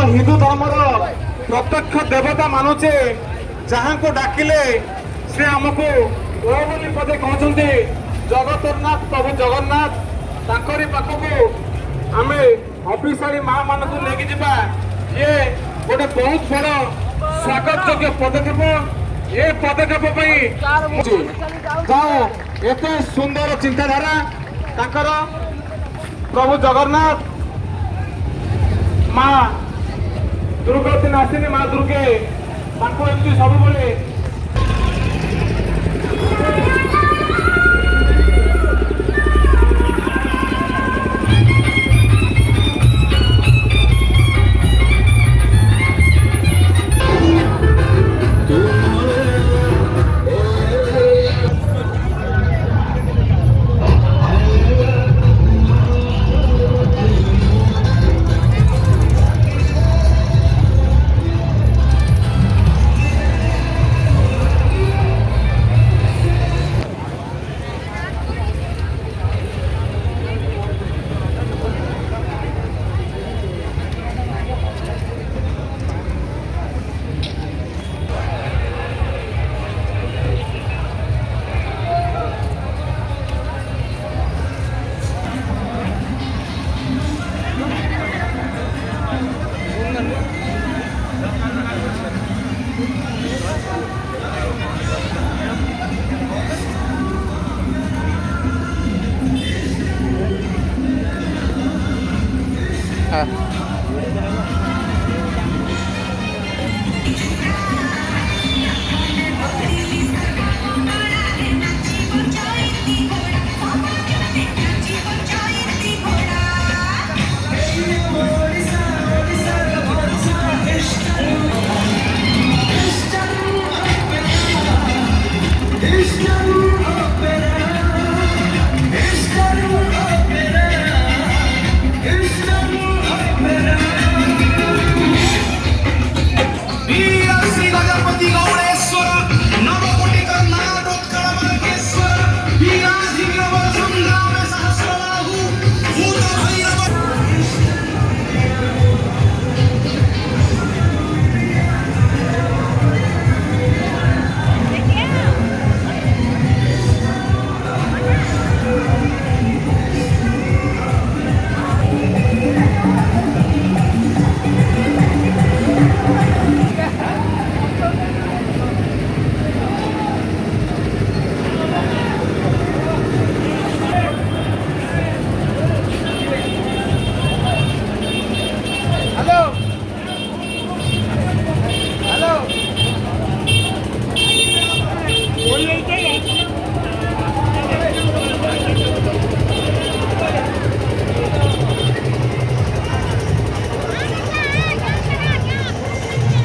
हिंदू धर्मर प्रत्यक्ष देवता मानुचे जहाँ को डाकिले से आमको ओ बोली पदे कहते जगतरनाथ प्रभु जगन्नाथ तांकरी पाखकू आम ऑफिसरी माँ मान को लेकिन जीवा ये गोटे बहुत बड़ स्वागत योग्य पदक्षेप ये पदक्षेप जाओ एत सुंदर चिंताधारा तांकर प्रभु जगन्नाथ माँ दुर्गति नाशिनी माँ दुर्गे एमती सब